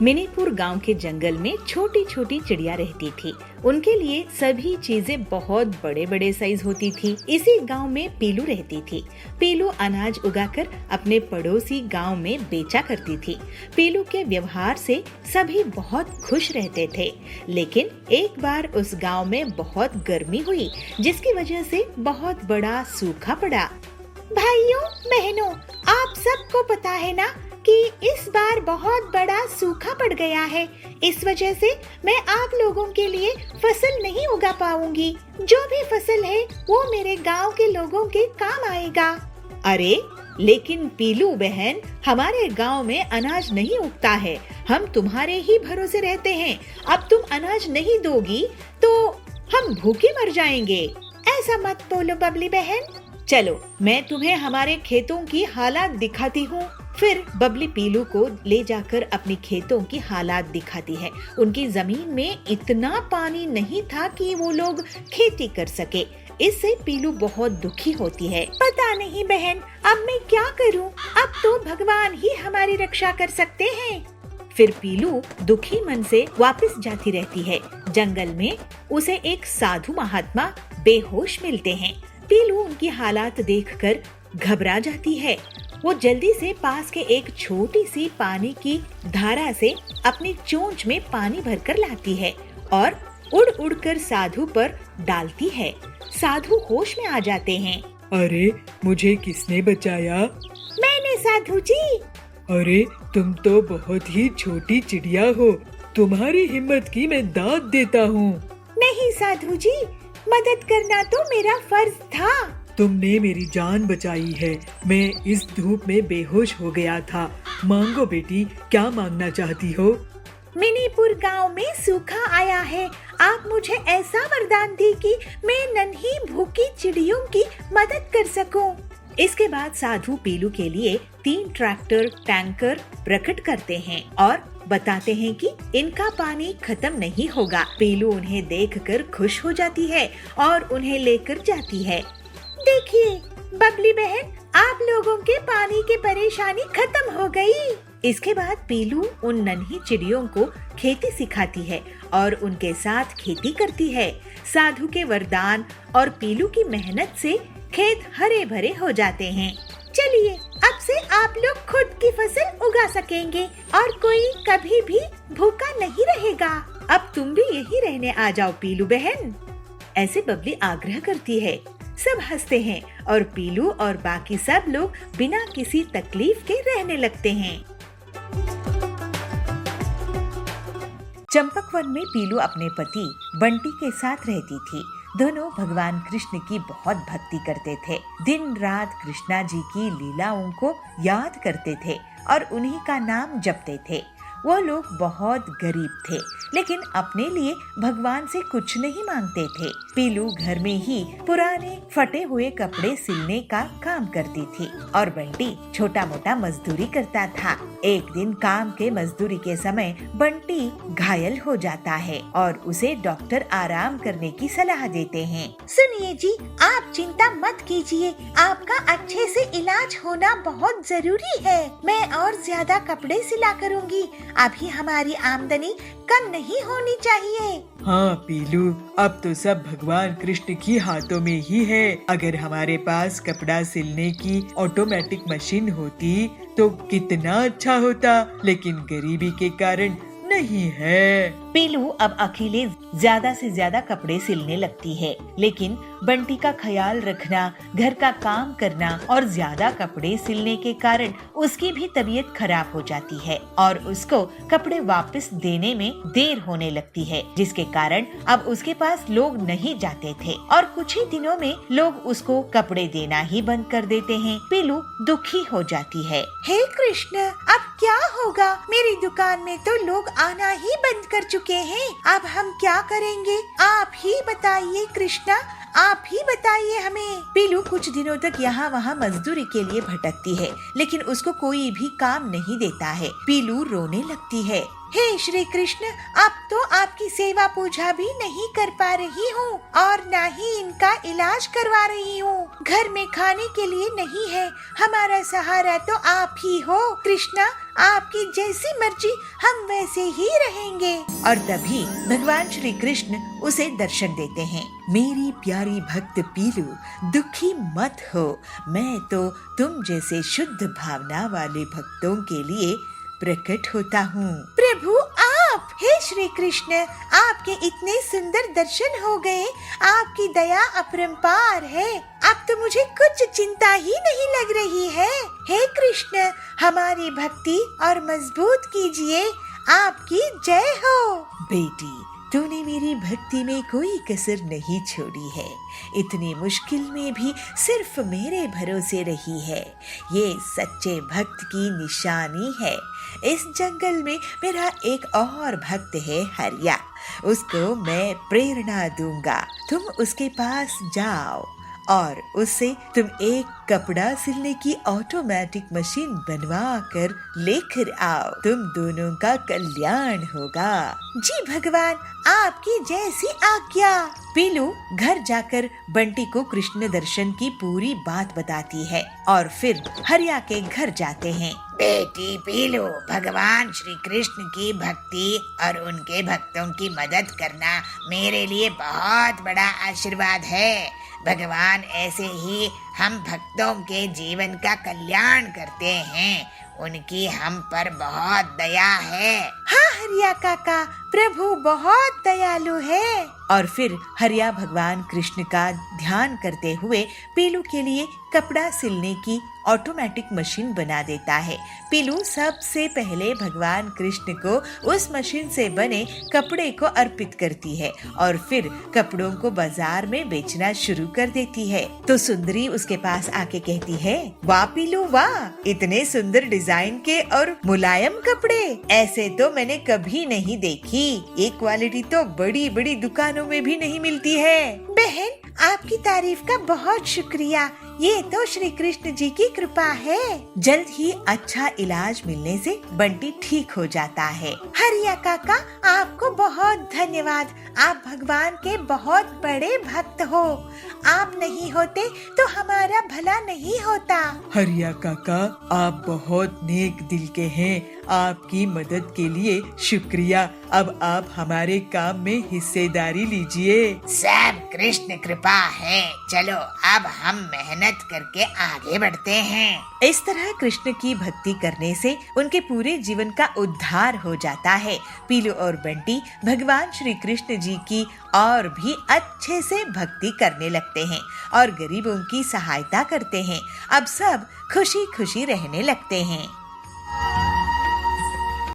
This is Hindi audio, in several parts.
मिनीपुर गांव के जंगल में छोटी छोटी चिड़िया रहती थी। उनके लिए सभी चीजें बहुत बड़े बड़े साइज होती थी। इसी गांव में पीलू रहती थी। पीलू अनाज उगाकर अपने पड़ोसी गांव में बेचा करती थी। पीलू के व्यवहार से सभी बहुत खुश रहते थे। लेकिन एक बार उस गांव में बहुत गर्मी हुई, जिसकी वजह से बहुत बड़ा सूखा पड़ा। भाइयों बहनों, आप सबको पता है ना कि इस बार बहुत बड़ा सूखा पड़ गया है। इस वजह से मैं आप लोगों के लिए फसल नहीं उगा पाऊंगी। जो भी फसल है वो मेरे गांव के लोगों के काम आएगा। अरे लेकिन पीलू बहन, हमारे गांव में अनाज नहीं उगता है। हम तुम्हारे ही भरोसे रहते हैं। अब तुम अनाज नहीं दोगी तो हम भूखे मर जाएंगे। ऐसा मत बोलो बबली बहन। चलो मैं तुम्हें हमारे खेतों की हालात दिखाती हूँ। फिर बबली पीलू को ले जाकर अपनी खेतों की हालात दिखाती है। उनकी जमीन में इतना पानी नहीं था कि वो लोग खेती कर सके। इससे पीलू बहुत दुखी होती है। पता नहीं बहन, अब मैं क्या करूं? अब तो भगवान ही हमारी रक्षा कर सकते हैं। फिर पीलू दुखी मन से वापस जाती रहती है। जंगल में उसे एक साधु महात्मा बेहोश मिलते हैं। पीलू उनकी हालात देखकर घबरा जाती है। वो जल्दी से पास के एक छोटी सी पानी की धारा से अपनी चोंच में पानी भरकर लाती है और उड़ उड़ कर साधु पर डालती है। साधु होश में आ जाते हैं। अरे मुझे किसने बचाया? मैंने साधु जी। अरे तुम तो बहुत ही छोटी चिड़िया हो। तुम्हारी हिम्मत की मैं दाद देता हूँ। नहीं साधु जी, मदद करना तो मेरा फर्ज था। तुमने मेरी जान बचाई है। मैं इस धूप में बेहोश हो गया था। मांगो बेटी, क्या मांगना चाहती हो? मिनीपुर गांव में सूखा आया है। आप मुझे ऐसा वरदान दी कि मैं नन्ही भूखी चिड़ियों की मदद कर सकूं। इसके बाद साधु पीलू के लिए 3 ट्रैक्टर टैंकर प्रकट करते हैं और बताते हैं कि इनका पानी खत्म नहीं होगा। पीलू उन्हें देखकर खुश हो जाती है और उन्हें लेकर जाती है। देखिए बबली बहन, आप लोगों के पानी की परेशानी खत्म हो गई। इसके बाद पीलू उन नन्ही चिड़ियों को खेती सिखाती है और उनके साथ खेती करती है। साधु के वरदान और पीलू की मेहनत से खेत हरे भरे हो जाते हैं। चलिए, अब से आप लोग खुद की फसल उगा सकेंगे और कोई कभी भी भूखा नहीं रहेगा। अब तुम भी यही रहने आ जाओ पीलू बहन। ऐसे बबली आग्रह करती है। सब हंसते हैं और पीलू और बाकी सब लोग बिना किसी तकलीफ के रहने लगते हैं। चंपकवन में पीलू अपने पति बंटी के साथ रहती थी। दोनों भगवान कृष्ण की बहुत भक्ति करते थे। दिन रात कृष्णा जी की लीलाओं को याद करते थे और उन्हीं का नाम जपते थे। वो लोग बहुत गरीब थे, लेकिन अपने लिए भगवान से कुछ नहीं मांगते थे। पीलू घर में ही पुराने फटे हुए कपड़े सिलने का काम करती थी और बंटी छोटा मोटा मजदूरी करता था। एक दिन काम के मजदूरी के समय बंटी घायल हो जाता है और उसे डॉक्टर आराम करने की सलाह देते हैं। सुनिए जी, आप चिंता मत कीजिए। आपका अच्छे से इलाज होना बहुत जरूरी है। मैं और ज्यादा कपड़े सिला करूँगी। अभी हमारी आमदनी कम नहीं होनी चाहिए। हाँ पीलू, अब तो सब भगवान कृष्ण की हाथों में ही है। अगर हमारे पास कपड़ा सिलने की ऑटोमेटिक मशीन होती तो कितना अच्छा होता, लेकिन गरीबी के कारण नहीं है। पीलू अब अकेले ज्यादा से ज्यादा कपड़े सिलने लगती है, लेकिन बंटी का ख्याल रखना, घर का काम करना और ज्यादा कपड़े सिलने के कारण उसकी भी तबीयत खराब हो जाती है और उसको कपड़े वापस देने में देर होने लगती है, जिसके कारण अब उसके पास लोग नहीं जाते थे और कुछ ही दिनों में लोग उसको कपड़े देना ही बंद कर देते हैं। पीलू दुखी हो जाती है। हे कृष्ण, अब क्या होगा? मेरी दुकान में तो लोग आना ही बंद कर चुके हैं। अब हम क्या करेंगे? आप ही बताइए कृष्णा, आप ही बताइए हमें। पीलू कुछ दिनों तक यहाँ वहाँ मजदूरी के लिए भटकती है, लेकिन उसको कोई भी काम नहीं देता है। पीलू रोने लगती है। हे श्री कृष्ण, अब तो आपकी सेवा पूजा भी नहीं कर पा रही हूँ और ना ही इनका इलाज करवा रही हूँ। घर में खाने के लिए नहीं है, हमारा सहारा तो आप ही हो। कृष्णा, आपकी जैसी मर्जी, हम वैसे ही रहेंगे। और तभी भगवान श्री कृष्ण उसे दर्शन देते हैं। मेरी प्यारी भक्त पीलू, दुखी मत हो, मैं तो तुम जैसे शुद्ध भावना वाले भक्तों के लिए प्रकट होता हूँ। प्रभु आप, हे श्री कृष्ण, आपके इतने सुंदर दर्शन हो गए, आपकी दया अपरंपार है। अब तो मुझे कुछ चिंता ही नहीं लग रही है। हे कृष्ण, हमारी भक्ति और मजबूत कीजिए। आपकी जय हो। बेटी, तूने मेरी भक्ति में कोई कसर नहीं छोड़ी है। इतनी मुश्किल में भी सिर्फ मेरे भरोसे रही है। ये सच्चे भक्त की निशानी है। इस जंगल में मेरा एक और भक्त है, हरिया। उसको मैं प्रेरणा दूंगा। तुम उसके पास जाओ और उससे तुम एक कपड़ा सिलने की ऑटोमेटिक मशीन बनवा कर लेकर आओ। तुम दोनों का कल्याण होगा। जी भगवान, आपकी जैसी आज्ञा। पीलू घर जाकर बंटी को कृष्ण दर्शन की पूरी बात बताती है और फिर हरिया के घर जाते हैं। बेटी पीलू, भगवान श्री कृष्ण की भक्ति और उनके भक्तों की मदद करना मेरे लिए बहुत बड़ा आशीर्वाद है। भगवान ऐसे ही हम भक्तों के जीवन का कल्याण करते हैं। उनकी हम पर बहुत दया है। हाँ हरिया काका, प्रभु बहुत दयालु है। और फिर हरिया भगवान कृष्ण का ध्यान करते हुए पीलू के लिए कपड़ा सिलने की ऑटोमेटिक मशीन बना देता है। पीलू सबसे पहले भगवान कृष्ण को उस मशीन से बने कपड़े को अर्पित करती है और फिर कपड़ों को बाजार में बेचना शुरू कर देती है। तो सुंदरी उसके पास आके कहती है, वाह पीलू वाह, इतने सुंदर डिजाइन के और मुलायम कपड़े ऐसे तो मैंने कभी नहीं देखी। ये क्वालिटी तो बड़ी बड़ी दुकानों में भी नहीं मिलती है। बहन, आपकी तारीफ का बहुत शुक्रिया। ये तो श्री कृष्ण जी की कृपा है। जल्द ही अच्छा इलाज मिलने से बंटी ठीक हो जाता है। हरिया काका, आपको बहुत धन्यवाद। आप भगवान के बहुत बड़े भक्त हो। आप नहीं होते तो हमारा भला नहीं होता। हरिया काका, आप बहुत नेक दिल के हैं। आपकी मदद के लिए शुक्रिया। अब आप हमारे काम में हिस्सेदारी लीजिए। सब कृष्ण कृपा है। चलो अब हम मेहनत करके आगे बढ़ते हैं। इस तरह कृष्ण की भक्ति करने से उनके पूरे जीवन का उद्धार हो जाता है। पीलू और बंटी भगवान श्री कृष्ण जी की और भी अच्छे से भक्ति करने लगते हैं और गरीबों की सहायता करते हैं। अब सब खुशी खुशी रहने लगते हैं।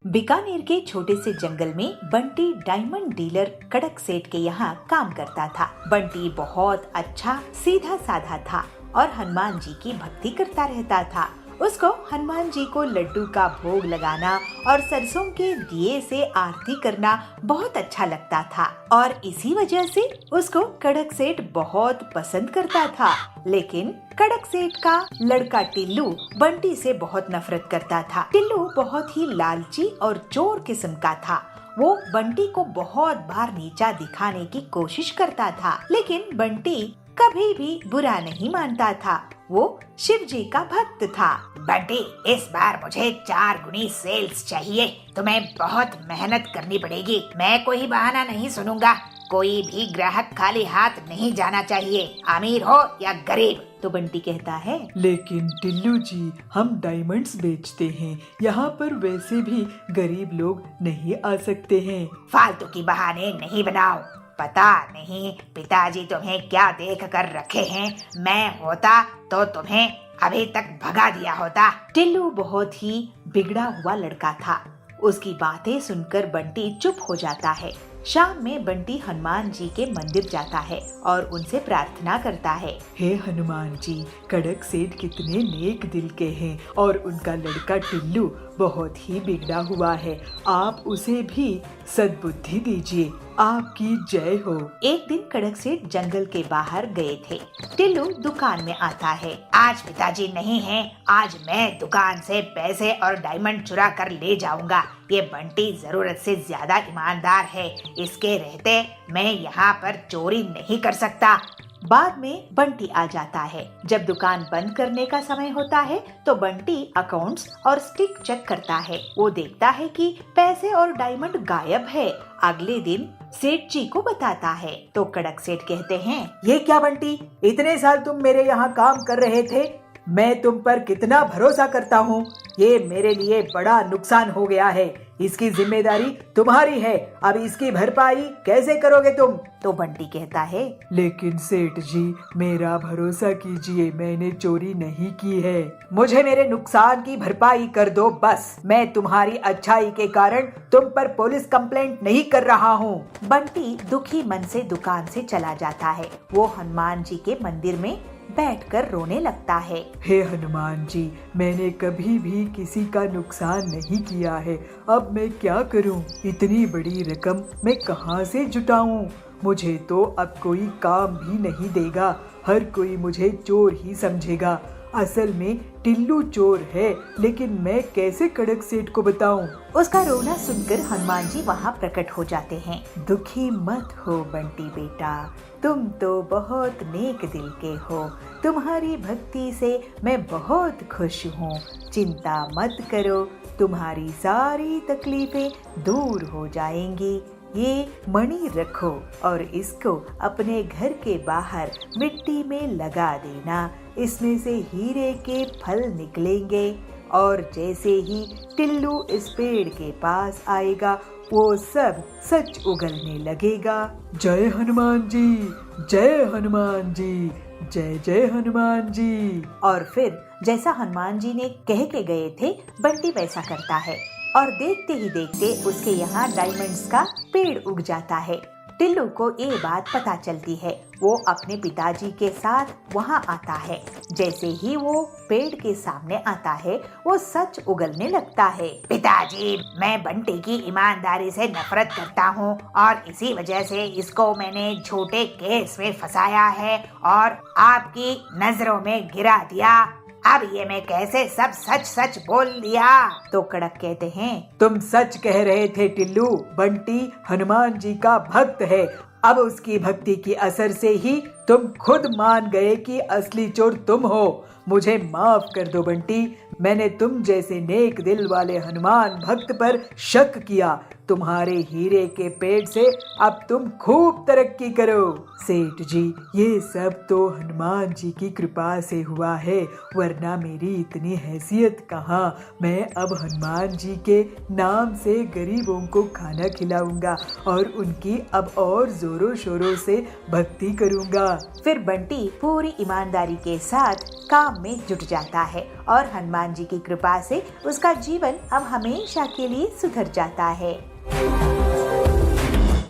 बीकानेर के छोटे से जंगल में बंटी डायमंड डीलर कड़क सेठ के यहाँ काम करता था। बंटी बहुत अच्छा सीधा साधा था और हनुमान जी की भक्ति करता रहता था। उसको हनुमान जी को लड्डू का भोग लगाना और सरसों के दिए से आरती करना बहुत अच्छा लगता था और इसी वजह से उसको कड़क सेठ बहुत पसंद करता था। लेकिन कड़क सेठ का लड़का टिल्लू बंटी से बहुत नफरत करता था। टिल्लू बहुत ही लालची और चोर किस्म का था। वो बंटी को बहुत बार नीचा दिखाने की कोशिश करता था, लेकिन बंटी कभी भी बुरा नहीं मानता था। वो शिव जी का भक्त था। बंटी, इस बार मुझे 4 गुनी सेल्स चाहिए। तुम्हें बहुत मेहनत करनी पड़ेगी। मैं कोई बहाना नहीं सुनूंगा। कोई भी ग्राहक खाली हाथ नहीं जाना चाहिए, अमीर हो या गरीब। तो बंटी कहता है, लेकिन टिल्लू जी, हम डायमंड्स बेचते हैं। यहाँ पर वैसे भी गरीब लोग नहीं आ सकते हैं। फालतू की बहाने नहीं बनाओ। पता नहीं पिताजी तुम्हें क्या देख कर रखे हैं। मैं होता तो तुम्हें अभी तक भगा दिया होता। टिल्लू बहुत ही बिगड़ा हुआ लड़का था। उसकी बातें सुनकर बंटी चुप हो जाता है। शाम में बंटी हनुमान जी के मंदिर जाता है और उनसे प्रार्थना करता है, हे हनुमान जी, कड़क सेठ कितने नेक दिल के हैं और उनका लड़का टिल्लू बहुत ही बिगड़ा हुआ है। आप उसे भी सद्बुद्धि दीजिए। आपकी जय हो। एक दिन कड़क सेठ जंगल के बाहर गए थे। टिल्लू दुकान में आता है। आज पिताजी नहीं हैं, आज मैं दुकान से पैसे और डायमंड चुरा कर ले जाऊंगा। ये बंटी जरूरत से ज्यादा ईमानदार है, इसके रहते मैं यहाँ पर चोरी नहीं कर सकता। बाद में बंटी आ जाता है। जब दुकान बंद करने का समय होता है तो बंटी अकाउंट्स और स्टिक चेक करता है। वो देखता है कि पैसे और डायमंड गायब है। अगले दिन सेठ जी को बताता है तो कड़क सेठ कहते हैं, ये क्या बंटी, इतने साल तुम मेरे यहाँ काम कर रहे थे, मैं तुम पर कितना भरोसा करता हूँ। ये मेरे लिए बड़ा नुकसान हो गया है, इसकी जिम्मेदारी तुम्हारी है। अब इसकी भरपाई कैसे करोगे तुम? तो बंटी कहता है, लेकिन सेठ जी मेरा भरोसा कीजिए, मैंने चोरी नहीं की है। मुझे मेरे नुकसान की भरपाई कर दो बस। मैं तुम्हारी अच्छाई के कारण तुम पर पुलिस कंप्लेंट नहीं कर रहा हूँ। बंटी दुखी मन से दुकान से चला जाता है। वो हनुमान जी के मंदिर में बैठकर रोने लगता है। हे हनुमान जी, मैंने कभी भी किसी का नुकसान नहीं किया है। अब मैं क्या करूं? इतनी बड़ी रकम मैं कहां से जुटाऊं? मुझे तो अब कोई काम भी नहीं देगा। हर कोई मुझे चोर ही समझेगा। असल में टिल्लू चोर है, लेकिन मैं कैसे कड़क सेठ को बताऊं? उसका रोना सुनकर हनुमान जी वहाँ प्रकट हो जाते हैं। दुखी मत हो बंटी बेटा, तुम तो बहुत नेक दिल के हो। तुम्हारी भक्ति से मैं बहुत खुश हूँ। चिंता मत करो, तुम्हारी सारी तकलीफें दूर हो जाएंगी। ये मणि रखो और इसको अपने घर के बाहर मिट्टी में लगा देना। इसमें से हीरे के फल निकलेंगे और जैसे ही टिल्लू इस पेड़ के पास आएगा वो सब सच उगलने लगेगा। जय हनुमान जी, जय हनुमान जी, जय जय हनुमान जी। और फिर जैसा हनुमान जी ने कह के गए थे बंटी वैसा करता है और देखते ही देखते उसके यहाँ डायमंड्स का पेड़ उग जाता है। टिल्लू को ये बात पता चलती है। वो अपने पिताजी के साथ वहाँ आता है। जैसे ही वो पेड़ के सामने आता है वो सच उगलने लगता है। पिताजी, मैं बंटी की ईमानदारी से नफरत करता हूँ और इसी वजह से इसको मैंने झूठे केस में फंसाया है और आपकी नजरों में गिरा दिया। अब ये मैं कैसे सब सच सच बोल दिया? तो कड़क कहते हैं, तुम सच कह रहे थे टिल्लू। बंटी हनुमान जी का भक्त है। अब उसकी भक्ति की असर से ही तुम खुद मान गए कि असली चोर तुम हो। मुझे माफ कर दो बंटी, मैंने तुम जैसे नेक दिल वाले हनुमान भक्त पर शक किया। तुम्हारे हीरे के पेड़ से अब तुम खूब तरक्की करो। सेठ जी, ये सब तो हनुमान जी की कृपा से हुआ है, वरना मेरी इतनी हैसियत कहाँ। मैं अब हनुमान जी के नाम से गरीबों को खाना खिलाऊंगा और उनकी अब और जोरों शोरों से भक्ति करूंगा। फिर बंटी पूरी ईमानदारी के साथ काम में जुट जाता है और हनुमान जी की कृपा से उसका जीवन अब हमेशा के लिए सुधर जाता है।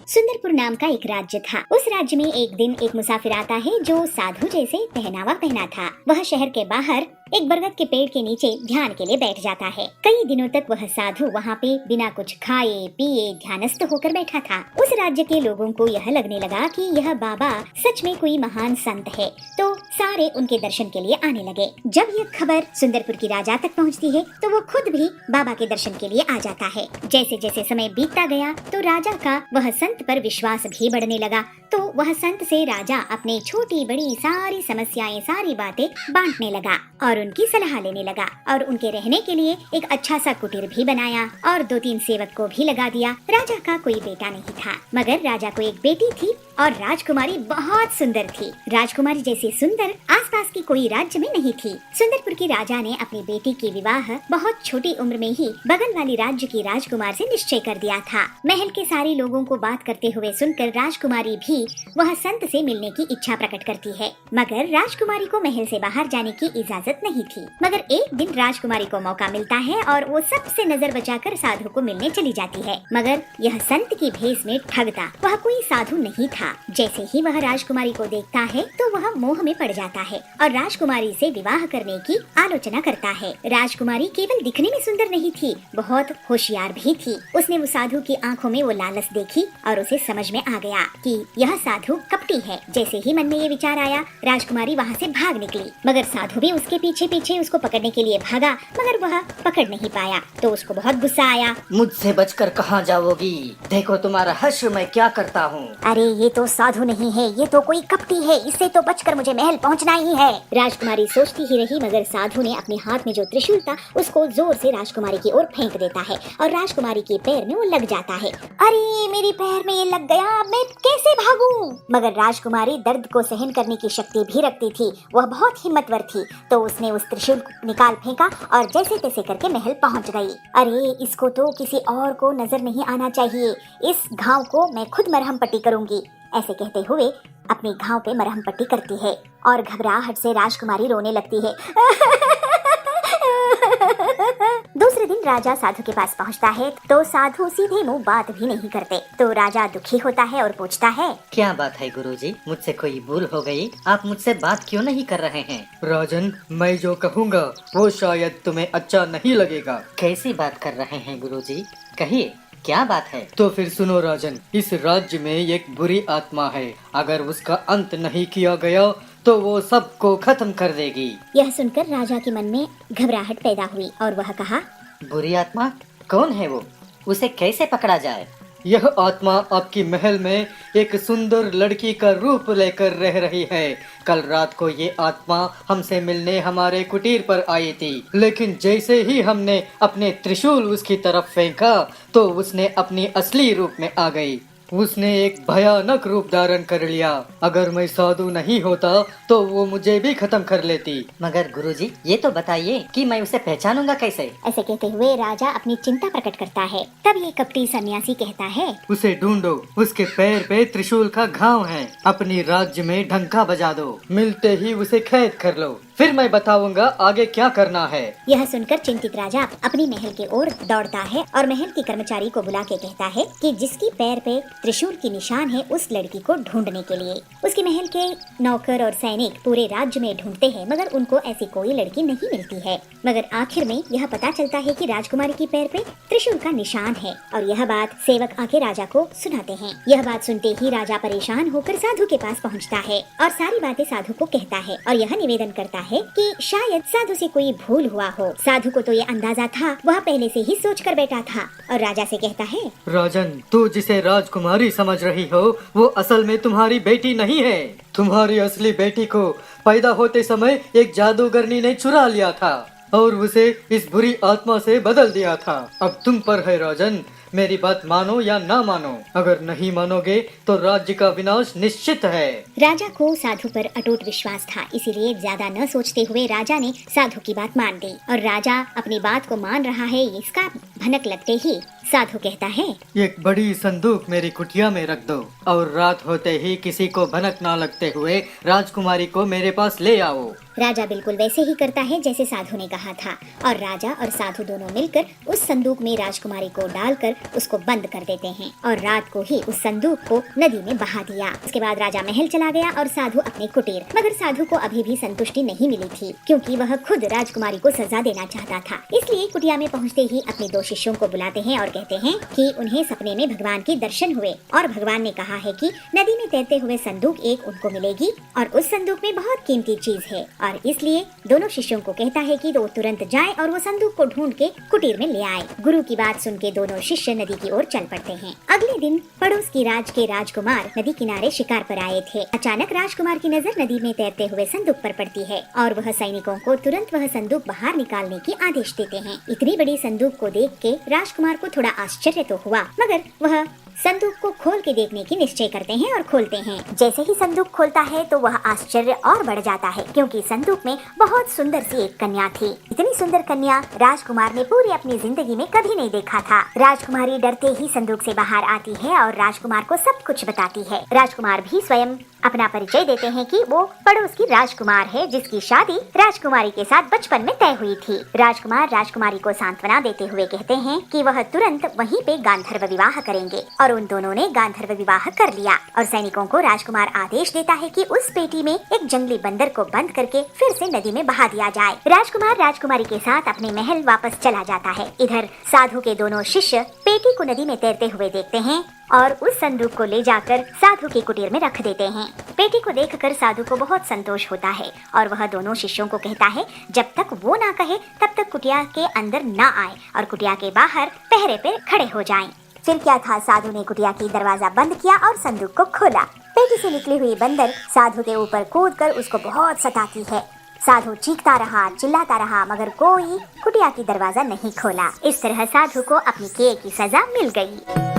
सुंदरपुर नाम का एक राज्य था। उस राज्य में एक दिन एक मुसाफिर आता है जो साधु जैसे पहनावा पहना था। वह शहर के बाहर एक बरगद के पेड़ के नीचे ध्यान के लिए बैठ जाता है। कई दिनों तक वह साधु वहाँ पे बिना कुछ खाए पिए ध्यानस्थ होकर बैठा था। उस राज्य के लोगों को यह लगने लगा कि यह बाबा सच में कोई महान संत है, तो सारे उनके दर्शन के लिए आने लगे। जब यह खबर सुंदरपुर की राजा तक पहुँचती है तो वो खुद भी बाबा के दर्शन के लिए आ जाता है। जैसे जैसे समय बीतता गया तो राजा का वह संत पर विश्वास भी बढ़ने लगा। तो वह संत से राजा अपने छोटी बड़ी सारी समस्याएं, सारी बातें बांटने लगा और उनकी सलाह लेने लगा और उनके रहने के लिए एक अच्छा सा कुटीर भी बनाया और 2-3 सेवक को भी लगा दिया। राजा का कोई बेटा नहीं था, मगर राजा को एक बेटी थी और राजकुमारी बहुत सुंदर थी। राजकुमारी जैसी सुंदर आसपास की कोई राज्य में नहीं थी। सुंदरपुर की राजा ने अपनी बेटी की विवाह बहुत छोटी उम्र में ही बगल वाली राज्य की राजकुमार से निश्चय कर दिया था। महल के सारे लोगों को बात करते हुए सुनकर राजकुमारी भी ही वह संत से मिलने की इच्छा प्रकट करती है, मगर राजकुमारी को महल से बाहर जाने की इजाजत नहीं थी। मगर एक दिन राजकुमारी को मौका मिलता है और वो सबसे नजर बचाकर साधु को मिलने चली जाती है, मगर यह संत की भेष में ठगता वह कोई साधु नहीं था। जैसे ही वह राजकुमारी को देखता है तो वह मोह में पड़ जाता है और राजकुमारी से विवाह करने की आलोचना करता है। राजकुमारी केवल दिखने में सुंदर नहीं थी, बहुत होशियार भी थी। उसने वो साधु की आंखों में वो लालच देखी और उसे समझ में आ गया कि यह साधु कपटी है। जैसे ही मन में ये विचार आया, राजकुमारी वहाँ से भाग निकली, मगर साधु भी उसके पीछे पीछे उसको पकड़ने के लिए भागा, मगर वह पकड़ नहीं पाया तो उसको बहुत गुस्सा आया। मुझसे बचकर कहाँ जाओगी? देखो तुम्हारा हश्र मैं क्या करता हूँ। अरे ये तो साधु नहीं है, ये तो कोई कपटी है, इससे तो बचकर मुझे महल पहुँचना ही है। राजकुमारी सोचती ही रही, मगर साधु ने अपने हाथ में जो त्रिशूल था उसको जोर से राजकुमारी की ओर फेंक देता है और राजकुमारी के पैर में वो लग जाता है। अरे मेरे पैर में ये लग गया, अब मैं कैसे भागूं? मगर राजकुमारी दर्द को सहन करने की शक्ति भी रखती थी, वह बहुत हिम्मतवर थी, तो उसने उस त्रिशूल निकाल फेंका और जैसे तैसे करके महल पहुंच गई। अरे इसको तो किसी और को नजर नहीं आना चाहिए, इस घाव को मैं खुद मरहम पट्टी करूंगी। ऐसे कहते हुए अपने घाव पे मरहम पट्टी करती है और घबराहट से राजकुमारी रोने लगती है। दूसरे दिन राजा साधु के पास पहुंचता है तो साधु सीधे मुंह बात भी नहीं करते, तो राजा दुखी होता है और पूछता है, क्या बात है गुरुजी? मुझसे कोई भूल हो गई? आप मुझसे बात क्यों नहीं कर रहे हैं? राजन, मैं जो कहूँगा वो शायद तुम्हें अच्छा नहीं लगेगा। कैसी बात कर रहे हैं गुरुजी? कहिए, क्या बात है? तो फिर सुनो राजन, इस राज्य में एक बुरी आत्मा है, अगर उसका अंत नहीं किया गया तो वो सबको खत्म कर देगी। यह सुनकर राजा के मन में घबराहट पैदा हुई और वह कहा, बुरी आत्मा कौन है वो? उसे कैसे पकड़ा जाए? यह आत्मा आपकी महल में एक सुंदर लड़की का रूप लेकर रह रही है। कल रात को ये आत्मा हमसे मिलने हमारे कुटीर पर आई थी, लेकिन जैसे ही हमने अपने त्रिशूल उसकी तरफ फेंका तो उसने अपनी असली रूप में आ गई। उसने एक भयानक रूप धारण कर लिया। अगर मैं साधु नहीं होता तो वो मुझे भी खत्म कर लेती। मगर गुरुजी, ये तो बताइए कि मैं उसे पहचानूंगा कैसे? ऐसे कहते हुए राजा अपनी चिंता प्रकट करता है। तब ये कपटी सन्यासी कहता है, उसे ढूंढो, उसके पैर पे त्रिशूल का घाव है, अपनी राज्य में डंका बजा दो, मिलते ही उसे कैद कर लो, फिर मैं बताऊंगा आगे क्या करना है। यह सुनकर चिंतित राजा अपनी महल की ओर दौड़ता है और महल के कर्मचारी को बुला के कहता है कि जिसकी पैर पे त्रिशूल की निशान है उस लड़की को ढूंढने के लिए। उसके महल के नौकर और सैनिक पूरे राज्य में ढूंढते हैं, मगर उनको ऐसी कोई लड़की नहीं मिलती है। मगर आखिर में यह पता चलता है कि राजकुमारी की पैर पे त्रिशूल का निशान है और यह बात सेवक आके राजा को सुनाते हैं। यह बात सुनते ही राजा परेशान होकर साधु के पास पहुँचता है और सारी बातें साधु को कहता है और यह निवेदन करता है कि शायद साधु से कोई भूल हुआ हो। साधु को तो ये अंदाजा था, वह पहले से ही सोच कर बैठा था और राजा से कहता है, राजन, तू जिसे राजकुमारी समझ रही हो वो असल में तुम्हारी बेटी नहीं है। तुम्हारी असली बेटी को पैदा होते समय एक जादूगरनी ने चुरा लिया था और उसे इस बुरी आत्मा से बदल दिया था। अब तुम पर है राजन, मेरी बात मानो या ना मानो। अगर नहीं मानोगे तो राज्य का विनाश निश्चित है। राजा को साधु पर अटूट विश्वास था, इसीलिए ज्यादा न सोचते हुए राजा ने साधु की बात मान ली और राजा अपनी बात को मान रहा है इसका भनक लगते ही साधु कहता है, एक बड़ी संदूक मेरी कुटिया में रख दो और रात होते ही किसी को भनक ना लगते हुए राजकुमारी को मेरे पास ले आओ। राजा बिल्कुल वैसे ही करता है जैसे साधु ने कहा था और राजा और साधु दोनों मिलकर उस संदूक में राजकुमारी को डालकर उसको बंद कर देते हैं और रात को ही उस संदूक को नदी में बहा दिया। उसके बाद राजा महल चला गया और साधु अपने कुटीर। मगर साधु को अभी भी संतुष्टि नहीं मिली थी, क्योंकि वह खुद राजकुमारी को सजा देना चाहता था। इसलिए कुटिया में पहुँचते ही अपने 2 शिष्यों को बुलाते हैं और कहते हैं कि उन्हें सपने में भगवान के दर्शन हुए और भगवान ने कहा है कि नदी में तैरते हुए संदूक एक उनको मिलेगी और उस संदूक में बहुत कीमती चीज है। और इसलिए दोनों शिष्यों को कहता है कि वो तुरंत जाए और वो संदूक को ढूंढ के कुटीर में ले आए। गुरु की बात सुन के दोनों शिष्य नदी की ओर चल पड़ते हैं। अगले दिन पड़ोस की राज के राजकुमार नदी किनारे शिकार पर आए थे। अचानक राजकुमार की नजर नदी में तैरते हुए संदूक पर पड़ती है और वह सैनिकों को तुरंत वह संदूक बाहर निकालने की आदेश देते हैं। इतनी बड़ी संदूक को देख के राजकुमार को थोड़ा आश्चर्य तो हुआ, मगर वह संदूक को खोल के देखने की निश्चय करते हैं और खोलते हैं। जैसे ही संदूक खोलता है तो वह आश्चर्य और बढ़ जाता है, क्योंकि संदूक में बहुत सुंदर सी एक कन्या थी। इतनी सुंदर कन्या राजकुमार ने पूरी अपनी जिंदगी में कभी नहीं देखा था। राजकुमारी डरते ही संदूक से बाहर आती है और राजकुमार को सब कुछ बताती है। राजकुमार भी स्वयं अपना परिचय देते हैं कि वो पड़ोस की राजकुमार है, जिसकी शादी राजकुमारी के साथ बचपन में तय हुई थी। राजकुमार राजकुमारी को सांत्वना देते हुए कहते हैं कि वह तुरंत वहीं पे गांधर्व विवाह करेंगे, और उन दोनों ने गांधर्व विवाह कर लिया। और सैनिकों को राजकुमार आदेश देता है कि उस पेटी में एक जंगली बंदर को बंद करके फिर से नदी में बहा दिया जाए। राजकुमार राजकुमारी के साथ अपने महल वापस चला जाता है। इधर साधु के दोनों शिष्य पेटी को नदी में तैरते हुए देखते हैं और उस संदूक को ले जाकर साधु के कुटीर में रख देते हैं। पेटी को देखकर साधु को बहुत संतोष होता है और वह दोनों शिष्यों को कहता है जब तक वो ना कहे तब तक कुटिया के अंदर ना आए और कुटिया के बाहर पहरे पे खड़े हो जाएं। फिर क्या था, साधु ने कुटिया की दरवाजा बंद किया और संदूक को खोला। पेटी से निकली हुई बंदर साधु के ऊपर कूदकर उसको बहुत सताती है। साधु चीखता रहा, चिल्लाता रहा, मगर कोई कुटिया की दरवाजा नहीं खोला। इस तरह साधु को अपनी किए की सजा मिल गई।